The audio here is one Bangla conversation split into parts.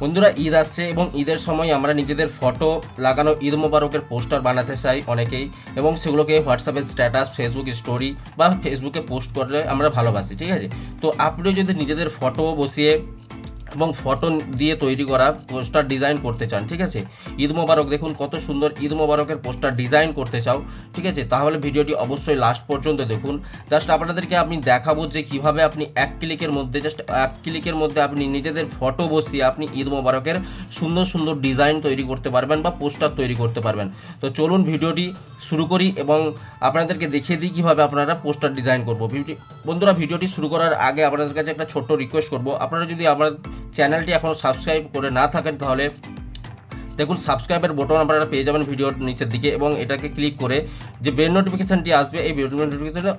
বন্ধুরা ঈদ আসছে এবং ঈদের সময় আমরা নিজেদের ফটো লাগানো ঈদ মোবারকের পোস্টার বানাতে চাই অনেকেই, এবং সেগুলোকে হোয়াটসঅ্যাপের স্ট্যাটাস, ফেসবুক স্টোরি বা ফেসবুকে পোস্ট করলে আমরা ভালোবাসি, ঠিক আছে। তো আপনিও যদি নিজেদের ফটো বসিয়ে এবং ফটো দিয়ে তৈরি করা পোস্টার ডিজাইন করতে চান, ঠিক আছে, ঈদ মোবারক দেখুন কত সুন্দর ঈদ মোবারকের পোস্টার ডিজাইন করতে চাও, ঠিক আছে, তাহলে ভিডিওটি অবশ্যই লাস্ট পর্যন্ত দেখুন। জাস্ট আপনাদেরকে আমি দেখাবো যে কিভাবে আপনি এক ক্লিকের মধ্যে আপনি নিজেদের ফটো বসিয়ে আপনি ঈদ মোবারকের সুন্দর সুন্দর ডিজাইন তৈরি করতে পারবেন বা পোস্টার তৈরি করতে পারবেন। তো চলুন ভিডিওটি শুরু করি এবং আপনাদেরকে দেখিয়ে দিই কীভাবে আপনারা পোস্টার ডিজাইন করবো। বন্ধুরা, ভিডিওটি শুরু করার আগে আপনাদের কাছে একটা ছোট্ট রিকোয়েস্ট করবো, আপনারা যদি আমার চ্যানেলটি এখনও সাবস্ক্রাইব করে না থাকেন তাহলে দেখুন সাবস্ক্রাইবের বটন আপনারা পেয়ে যাবেন ভিডিওর নিচের দিকে, এবং এটাকে ক্লিক করে যে বেল নোটিফিকেশানটি আসবে এই বেল নোটিফিকেশানটা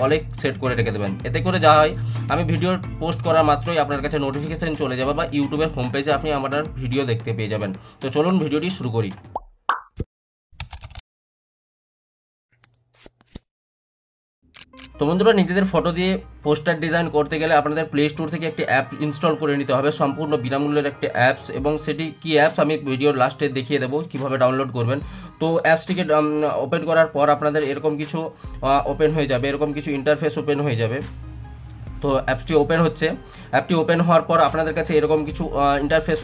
অলে সেট করে রেখে দেবেন। এতে করে যা হয় আমি ভিডিও পোস্ট করার মাত্রই আপনার কাছে নোটিফিকেশান চলে যাবে বা ইউটিউবের হোম পেজে আপনি আমার ভিডিও দেখতে পেয়ে যাবেন। তো চলুন ভিডিওটি শুরু করি। তো বন্ধুরা, নিজেদের ফটো দিয়ে পোস্টার ডিজাইন করতে গেলে আপনাদের প্লে স্টোর থেকে একটি অ্যাপ ইনস্টল করে নিতে হবে, সম্পূর্ণ বিনামূল্যের একটি অ্যাপস, এবং সেটি কি অ্যাপস আমি ভিডিওর লাস্টে দেখিয়ে দেবো কীভাবে ডাউনলোড করবেন। তো অ্যাপসটিকে ওপেন করার পর আপনাদের এরকম কিছু ওপেন হয়ে যাবে, এরকম কিছু ইন্টারফেস ওপেন হয়ে যাবে। তো অ্যাপটি ওপেন হচ্ছে, অ্যাপটি ওপেন হওয়ার পর আপনাদের কাছে এরকম কিছু ইন্টারফেস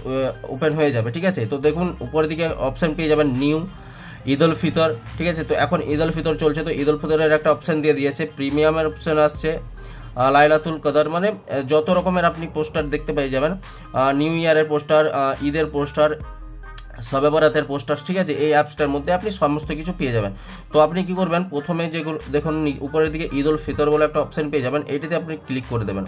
ওপেন হয়ে যাবে, ঠিক আছে। তো দেখুন উপরের দিকে অপশান পেয়ে যাবেন নিউ ঈদ উল ফিতর, ঠিক আছে। তো এখন ঈদ উল ফিতর চলছে, তো ঈদ উল ফিতরের একটা অপশান দিয়ে দিয়েছে, প্রিমিয়ামের অপশান আসছে, লাইলাতুল কদর, মানে যত রকমের আপনি পোস্টার দেখতে পেয়ে যাবেন, নিউ ইয়ারের পোস্টার, ঈদের পোস্টার, শবে বরাতের পোস্টার, ঠিক আছে। এই অ্যাপসটার মধ্যে আপনি সমস্ত কিছু পেয়ে যাবেন। তো আপনি কি করবেন, প্রথমে যেগুলো দেখুন উপরের দিকে ঈদ উল ফিতর বলে একটা অপশান পেয়ে যাবেন, এটিতে আপনি ক্লিক করে দেবেন।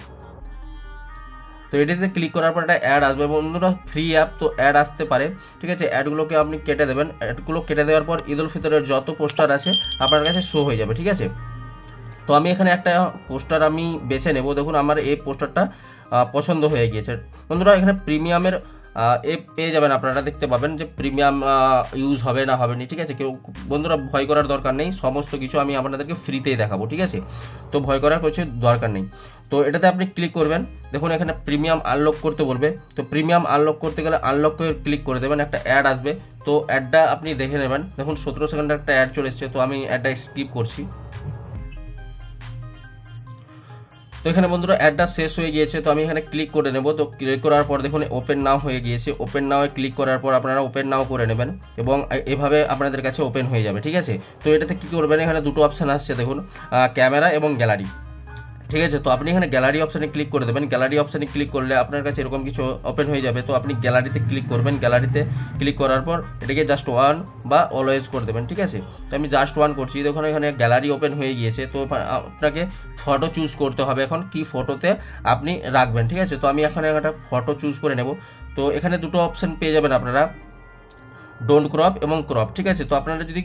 তো এটিতে ক্লিক করার পর একটা অ্যাড আসবে, বন্ধুরা ফ্রি অ্যাপ, তো অ্যাড আসতে পারে, ঠিক আছে। অ্যাডগুলোকে আপনি কেটে দেবেন, অ্যাডগুলো কেটে দেওয়ার পর ঈদ উল ফিতরের যত পোস্টার আছে আপনার কাছে শো হয়ে যাবে, ঠিক আছে। তো আমি এখানে একটা পোস্টার আমি বেছে নেব, দেখুন আমার এই পোস্টারটা পছন্দ হয়ে গিয়েছে। বন্ধুরা, এখানে প্রিমিয়ামের পেয়ে যাবেন, আপনারা দেখতে পাবেন যে প্রিমিয়াম ইউজ হবে না হবে না, ঠিক আছে। কেউ বন্ধুরা ভয় করার দরকার নেই, সমস্ত কিছু আমি আপনাদেরকে ফ্রিতেই দেখাবো, ঠিক আছে। তো ভয় করার কিছু দরকার নেই। তো এটাতে আপনি ক্লিক করবেন, দেখুন এখানে প্রিমিয়াম আনলক করতে বলবে। তো প্রিমিয়াম আনলক করতে গেলে আনলকে ক্লিক করে দেবেন, একটা অ্যাড আসবে, তো অ্যাডটা আপনি দেখে নেবেন। দেখুন 17 সেকেন্ডের একটা অ্যাড চলে এসছে, তো আমি অ্যাডটা স্কিপ করছি। তো এখানে বন্ধুরা অ্যাডটা শেষ হয়ে গিয়েছে, তো আমি এখানে ক্লিক করে নেব। তো ক্লিক করার পর দেখুন ওপেন নাও হয়ে গিয়েছে, ওপেন নাওয়ে ক্লিক করার পর আপনারা ওপেন নাও করে নেবেন এবং এভাবে আপনাদের কাছে ওপেন হয়ে যাবে, ঠিক আছে। তো এটাতে কী করবেন, এখানে দুটো অপশান আসছে দেখুন, ক্যামেরা এবং গ্যালারি, ঠিক আছে। তো আপনি এখানে গ্যালারি অপশানে ক্লিক করে দেবেন। গ্যালারি অপশানে ক্লিক করলে আপনার কাছে এরকম কিছু ওপেন হয়ে যাবে, তো আপনি গ্যালারিতে ক্লিক করবেন। গ্যালারিতে ক্লিক করার পর এটাকে জাস্ট ওয়ান বা অলওয়েজ করে দেবেন, ঠিক আছে। তো আমি জাস্ট ওয়ান করছি, দেখুন এখানে গ্যালারি ওপেন হয়ে গিয়েছে। তো আপনাকে ফটো চুজ করতে হবে, এখন কি ফটোতে আপনি রাখবেন, ঠিক আছে। তো আমি এখানে একটা ফটো চুজ করে নেব। তো এখানে দুটো অপশান পেয়ে যাবেন আপনারা, ডোন্ট ক্রপ এবং ক্রপ, ঠিক আছে। তো আপনারা যদি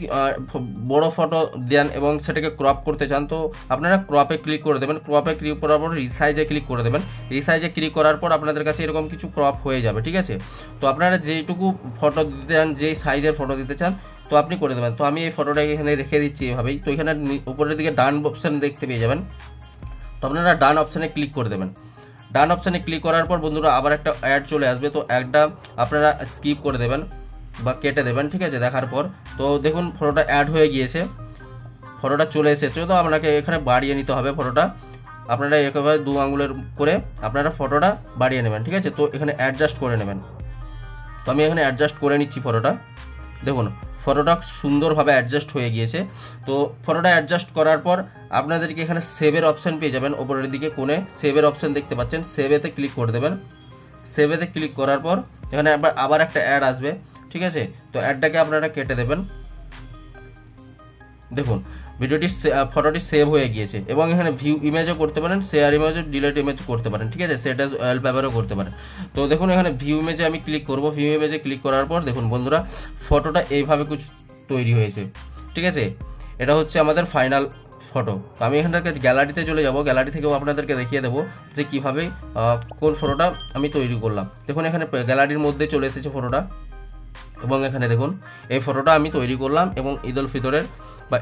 বড় ফটো দেন এবং সেটাকে ক্রপ করতে চান, তো আপনারা ক্রপে ক্লিক করে দেবেন। ক্রপে ক্লিক করার পর রিসাইজে ক্লিক করে দেবেন। রিসাইজে ক্লিক করার পর আপনাদের কাছে এরকম কিছু ক্রপ হয়ে যাবে, ঠিক আছে। তো আপনারা যেইটুকু ফটো দিতে চান, যেই সাইজের ফটো দিতে চান, তো আপনি করে দেবেন। তো আমি এই ফটোটাকে এখানে রেখে দিচ্ছি এভাবেই। তো এখানে উপরের দিকে ডান অপশান দেখতে পেয়ে যাবেন, তো আপনারা ডান অপশানে ক্লিক করে দেবেন। ডান অপশানে ক্লিক করার পর বন্ধুরা আবার একটা অ্যাড চলে আসবে, তো অ্যাডটা আপনারা স্কিপ করে দেবেন বা কেটে দেবেন, ঠিক আছে। দেখার পর তো দেখুন ফটোটা অ্যাড হয়ে গিয়েছে, ফটোটা চলে এসেছে। তো আপনাকে এখানে বাড়িয়ে নিতে হবে ফটোটা, আপনারা একেবারে 2 আঙুলের করে আপনারা ফটোটা বাড়িয়ে নেবেন, ঠিক আছে। তো এখানে অ্যাডজাস্ট করে নেবেন। তো আমি এখানে অ্যাডজাস্ট করে নিচ্ছি ফটোটা, দেখুন ফটোটা সুন্দরভাবে অ্যাডজাস্ট হয়ে গিয়েছে। তো ফটোটা অ্যাডজাস্ট করার পর আপনাদেরকে এখানে সেভের অপশান পেয়ে যাবেন, ওপরের দিকে কোণে সেভের অপশান দেখতে পাচ্ছেন, সেভেতে ক্লিক করে দেবেন। সেভেতে ক্লিক করার পর এখানে আবার একটা অ্যাড আসবে, ঠিক আছে। তো অ্যাডটাকে আপনারা কেটে দেবেন। দেখুন ফটোটি সেভ হয়ে গিয়েছে, এবং এখানে ভিউ ইমেজও করতে পারেন, শেয়ার ইমেজ, ডিলিট ইমেজ করতে পারেন, ঠিক আছে। সেট অ্যাজ ওয়ালপেপারও করতে পারেন। তো দেখুন এখানে ভিউ ইমেজে আমি ক্লিক করব। ভিউ ইমেজে ক্লিক করার পর দেখুন বন্ধুরা ফটোটা এইভাবে কিছু তৈরি হয়েছে, ঠিক আছে। এটা হচ্ছে আমাদের ফাইনাল ফটো। তো আমি এখান থেকে গ্যালারিতে চলে যাব, গ্যালারি থেকেও আপনাদেরকে দেখিয়ে দেবো যে কীভাবে কোন ফটোটা আমি তৈরি করলাম। দেখুন এখানে গ্যালারির মধ্যে চলে এসেছে ফটোটা, এবং এখানে দেখুন এই ফটোটা আমি তৈরি করলাম এবং ঈদ উল ফিতরের বা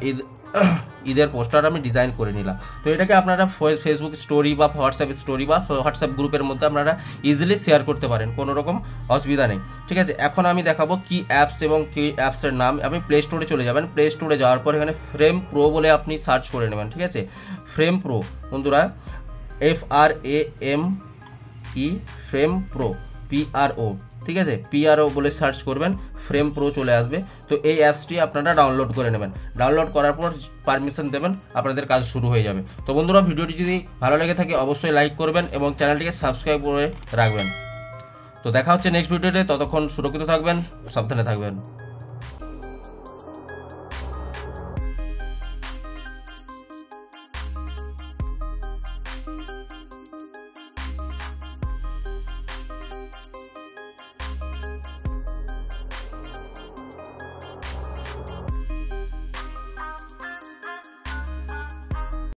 ঈদের পোস্টার আমি ডিজাইন করে নিলাম। তো এটাকে আপনারা ফেসবুক স্টোরি বা হোয়াটসঅ্যাপ স্টোরি বা হোয়াটসঅ্যাপ গ্রুপের মধ্যে আপনারা ইজিলি শেয়ার করতে পারেন, কোনো রকম অসুবিধা নেই। ঠিক আছে, এখন আমি দেখাবো কি অ্যাপস এবং কি অ্যাপসের নাম। আপনি প্লে স্টোরে চলে যাবেন, প্লে স্টোরে যাওয়ার পর এখানে ফ্রেম প্রো বলে আপনি সার্চ করে নেবেন। ঠিক আছে, ফ্রেম প্রো বন্ধুরা, FRAME ফ্রেম প্রো PRO, ঠিক আছে, PRO বলে সার্চ করবেন, ফ্রেম প্রো চলে আসবে। তো এই অ্যাপসটি আপনারা ডাউনলোড করে নেবেন, ডাউনলোড করার পর পারমিশন দেবেন, আপনাদের কাজ শুরু হয়ে যাবে। তো বন্ধুরা, ভিডিওটি যদি ভালো লেগে থাকে অবশ্যই লাইক করবেন এবং চ্যানেলটিকে সাবস্ক্রাইব করে রাখবেন। তো দেখা হচ্ছে নেক্সট ভিডিওতে, ততক্ষণ সুরক্ষিত থাকবেন, সাবধানে থাকবেন।